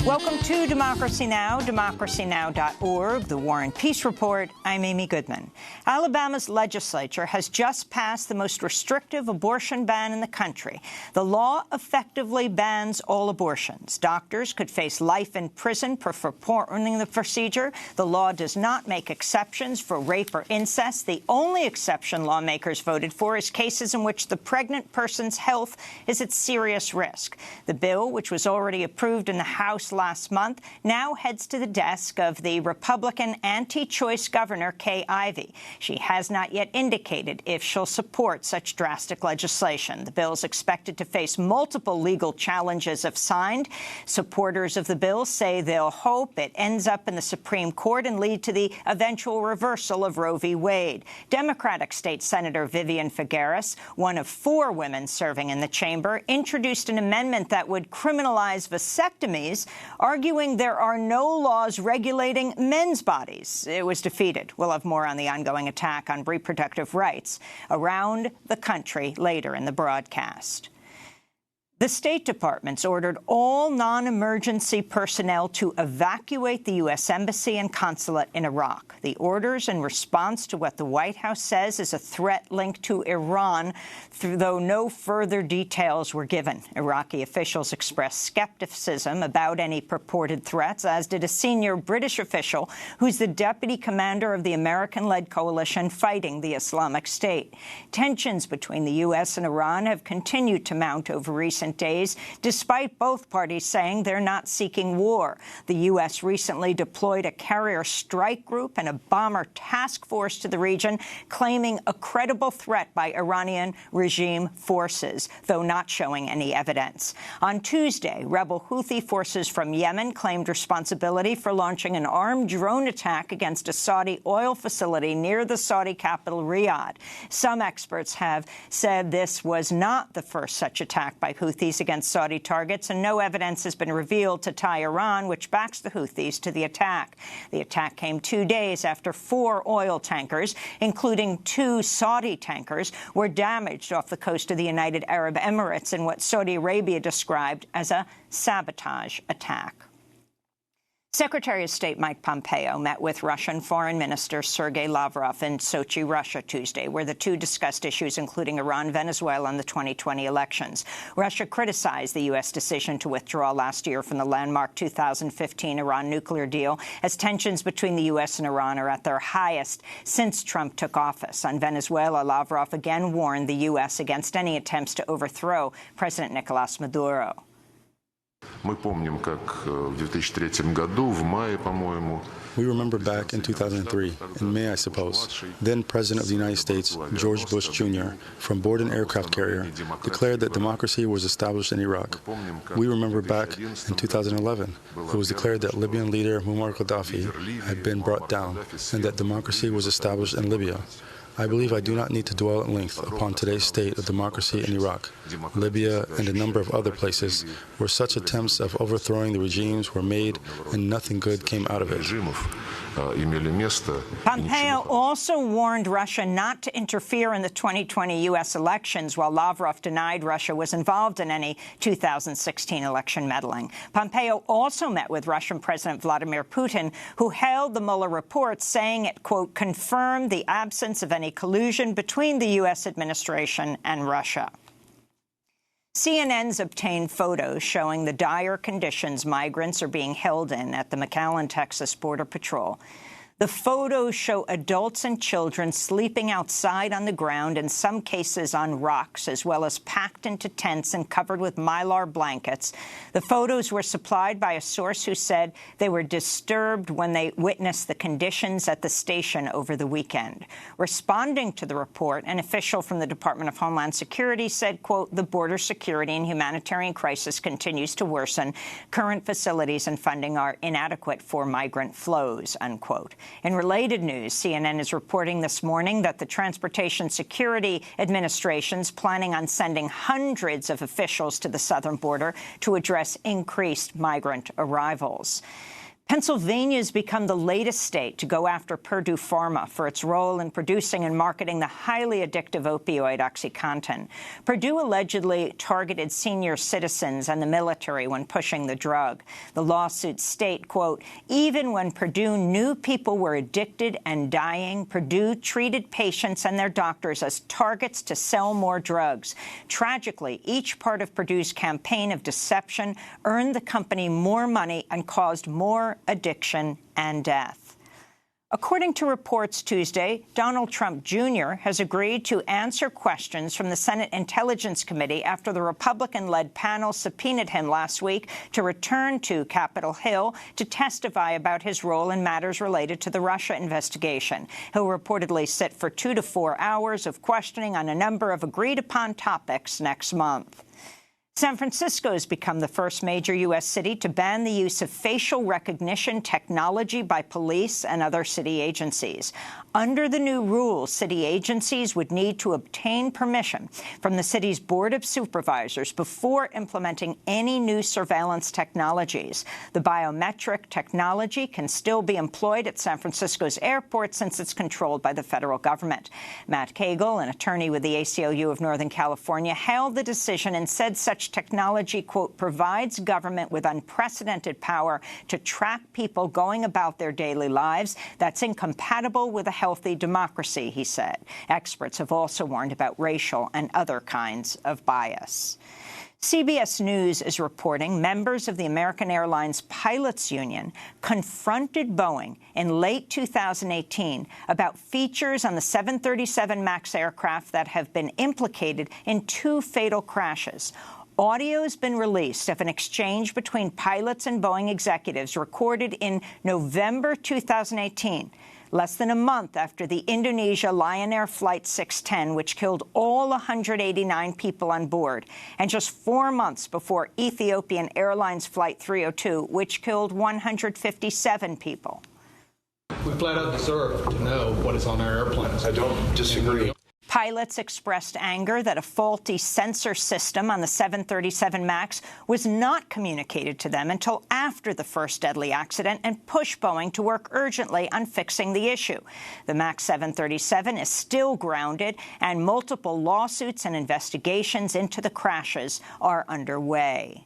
Welcome to Democracy Now!, democracynow.org, the War and Peace Report. I'm Amy Goodman. Alabama's legislature has just passed the most restrictive abortion ban in the country. The law effectively bans all abortions. Doctors could face life in prison for performing the procedure. The law does not make exceptions for rape or incest. The only exception lawmakers voted for is cases in which the pregnant person's health is at serious risk. The bill, which was already approved in the House last month, now heads to the desk of the Republican anti-choice governor, Kay Ivey. She has not yet indicated if she'll support such drastic legislation. The bill is expected to face multiple legal challenges if signed. Supporters of the bill say they'll hope it ends up in the Supreme Court and lead to the eventual reversal of Roe v. Wade. Democratic State Senator Vivian Figueres, one of 4 women serving in the chamber, introduced an amendment that would criminalize vasectomies, arguing there are no laws regulating men's bodies. It was defeated. We'll have more on the ongoing attack on reproductive rights around the country later in the broadcast. The State Department's ordered all non-emergency personnel to evacuate the U.S. Embassy and consulate in Iraq. The order's in response to what the White House says is a threat linked to Iran, though no further details were given. Iraqi officials expressed skepticism about any purported threats, as did a senior British official who's the deputy commander of the American-led coalition fighting the Islamic State. Tensions between the U.S. and Iran have continued to mount over recent days, despite both parties saying they're not seeking war. The U.S. recently deployed a carrier strike group and a bomber task force to the region, claiming a credible threat by Iranian regime forces, though not showing any evidence. On Tuesday, rebel Houthi forces from Yemen claimed responsibility for launching an armed drone attack against a Saudi oil facility near the Saudi capital, Riyadh. Some experts have said this was not the first such attack by Houthis against Saudi targets, and no evidence has been revealed to tie Iran, which backs the Houthis, to the attack. The attack came 2 days after 4 oil tankers, including 2 Saudi tankers, were damaged off the coast of the United Arab Emirates in what Saudi Arabia described as a sabotage attack. Secretary of State Mike Pompeo met with Russian Foreign Minister Sergei Lavrov in Sochi, Russia, Tuesday, where the two discussed issues including Iran, Venezuela, and the 2020 elections. Russia criticized the U.S. decision to withdraw last year from the landmark 2015 Iran nuclear deal, as tensions between the U.S. and Iran are at their highest since Trump took office. On Venezuela, Lavrov again warned the U.S. against any attempts to overthrow President Nicolas Maduro. We remember back in 2003, in May, I suppose, then President of the United States, George Bush Jr., from board an aircraft carrier, declared that democracy was established in Iraq. We remember back in 2011, it was declared that Libyan leader Muammar Gaddafi had been brought down and that democracy was established in Libya. I believe I do not need to dwell at length upon today's state of democracy in Iraq, Libya, and a number of other places where such attempts of overthrowing the regimes were made and nothing good came out of it. Pompeo also warned Russia not to interfere in the 2020 U.S. elections, while Lavrov denied Russia was involved in any 2016 election meddling. Pompeo also met with Russian President Vladimir Putin, who hailed the Mueller report, saying it, quote, confirmed the absence of any collusion between the U.S. administration and Russia. CNN's obtained photos showing the dire conditions migrants are being held in at the McAllen, Texas Border Patrol. The photos show adults and children sleeping outside on the ground, in some cases on rocks, as well as packed into tents and covered with mylar blankets. The photos were supplied by a source who said they were disturbed when they witnessed the conditions at the station over the weekend. Responding to the report, an official from the Department of Homeland Security said, quote, the border security and humanitarian crisis continues to worsen. Current facilities and funding are inadequate for migrant flows, unquote. In related news, CNN is reporting this morning that the Transportation Security Administration's planning on sending hundreds of officials to the southern border to address increased migrant arrivals. Pennsylvania has become the latest state to go after Purdue Pharma for its role in producing and marketing the highly addictive opioid OxyContin. Purdue allegedly targeted senior citizens and the military when pushing the drug. The lawsuits state, quote, even when Purdue knew people were addicted and dying, Purdue treated patients and their doctors as targets to sell more drugs. Tragically, each part of Purdue's campaign of deception earned the company more money and caused more addiction and death. According to reports Tuesday, Donald Trump Jr. has agreed to answer questions from the Senate Intelligence Committee after the Republican-led panel subpoenaed him last week to return to Capitol Hill to testify about his role in matters related to the Russia investigation. He'll reportedly sit for 2 to 4 hours of questioning on a number of agreed-upon topics next month. San Francisco has become the first major U.S. city to ban the use of facial recognition technology by police and other city agencies. Under the new rules, city agencies would need to obtain permission from the city's Board of Supervisors before implementing any new surveillance technologies. The biometric technology can still be employed at San Francisco's airport since it's controlled by the federal government. Matt Cagle, an attorney with the ACLU of Northern California, hailed the decision and said such technology, quote, provides government with unprecedented power to track people going about their daily lives. That's incompatible with a healthy democracy, he said. Experts have also warned about racial and other kinds of bias. CBS News is reporting members of the American Airlines Pilots Union confronted Boeing in late 2018 about features on the 737 MAX aircraft that have been implicated in 2 fatal crashes. Audio has been released of an exchange between pilots and Boeing executives recorded in November 2018, less than a month after the Indonesia Lion Air Flight 610, which killed all 189 people on board, and just 4 months before Ethiopian Airlines Flight 302, which killed 157 people. We flat out deserve to know what is on our airplanes. I don't disagree. Pilots expressed anger that a faulty sensor system on the 737 MAX was not communicated to them until after the first deadly accident and pushed Boeing to work urgently on fixing the issue. The MAX 737 is still grounded, and multiple lawsuits and investigations into the crashes are underway.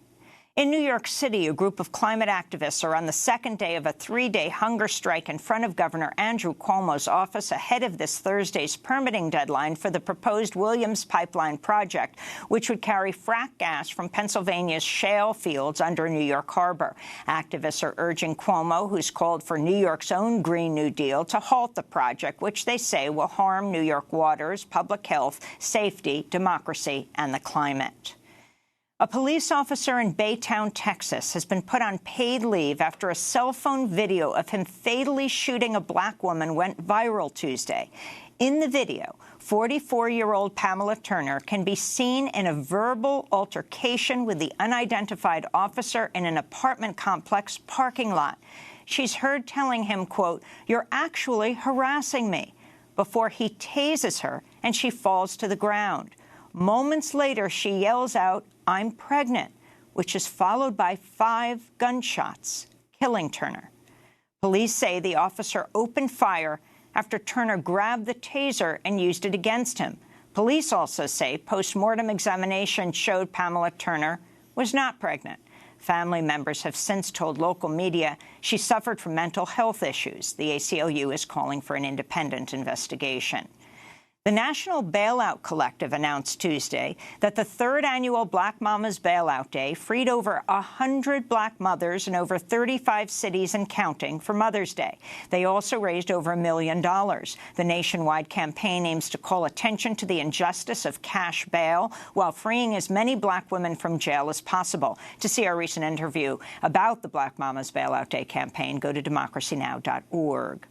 In New York City, a group of climate activists are on the second day of a 3-day hunger strike in front of Governor Andrew Cuomo's office ahead of this Thursday's permitting deadline for the proposed Williams Pipeline project, which would carry frack gas from Pennsylvania's shale fields under New York Harbor. Activists are urging Cuomo, who's called for New York's own Green New Deal, to halt the project, which they say will harm New York waters, public health, safety, democracy, and the climate. A police officer in Baytown, Texas, has been put on paid leave after a cell phone video of him fatally shooting a black woman went viral Tuesday. In the video, 44-year-old Pamela Turner can be seen in a verbal altercation with the unidentified officer in an apartment complex parking lot. She's heard telling him, quote, "You're actually harassing me," before he tases her and she falls to the ground. Moments later, she yells out, "I'm pregnant," which is followed by 5 gunshots, killing Turner. Police say the officer opened fire after Turner grabbed the taser and used it against him. Police also say post-mortem examination showed Pamela Turner was not pregnant. Family members have since told local media she suffered from mental health issues. The ACLU is calling for an independent investigation. The National Bailout Collective announced Tuesday that the 3rd annual Black Mamas Bailout Day freed over 100 black mothers in over 35 cities and counting for Mother's Day. They also raised over $1 million. The nationwide campaign aims to call attention to the injustice of cash bail while freeing as many black women from jail as possible. To see our recent interview about the Black Mamas Bailout Day campaign, go to democracynow.org.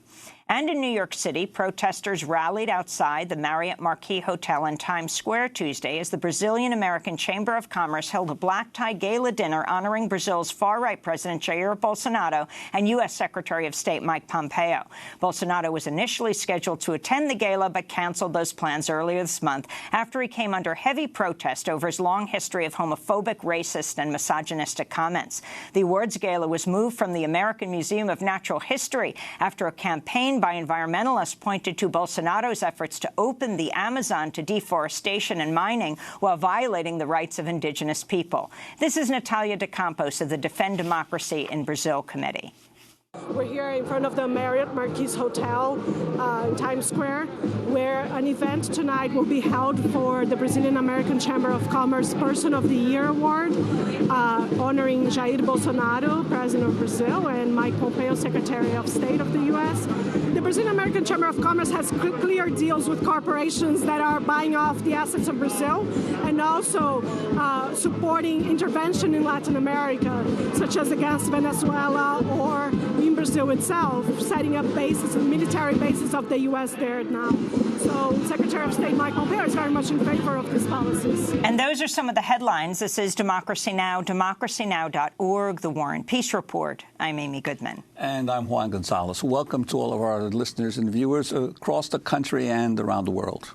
And in New York City, protesters rallied outside the Marriott Marquis Hotel in Times Square Tuesday as the Brazilian-American Chamber of Commerce held a black-tie gala dinner honoring Brazil's far-right President Jair Bolsonaro and U.S. Secretary of State Mike Pompeo. Bolsonaro was initially scheduled to attend the gala but canceled those plans earlier this month after he came under heavy protest over his long history of homophobic, racist, and misogynistic comments. The awards gala was moved from the American Museum of Natural History after a campaign by environmentalists pointed to Bolsonaro's efforts to open the Amazon to deforestation and mining while violating the rights of indigenous people. This is Natalia de Campos of the Defend Democracy in Brazil Committee. We're here in front of the Marriott Marquis Hotel in Times Square, where an event tonight will be held for the Brazilian-American Chamber of Commerce Person of the Year Award, honoring Jair Bolsonaro, President of Brazil, and Mike Pompeo, Secretary of State of the U.S. The Brazilian-American Chamber of Commerce has clear deals with corporations that are buying off the assets of Brazil and also supporting intervention in Latin America, such as against Venezuela or in Brazil itself, setting up bases and military bases of the U.S. there now. So Secretary of State Mike Pompeo is very much in favor of these policies. And those are some of the headlines. This is Democracy Now!, democracynow.org, The War and Peace Report. I'm Amy Goodman. And I'm Juan Gonzalez. Welcome to all of our listeners and viewers across the country and around the world.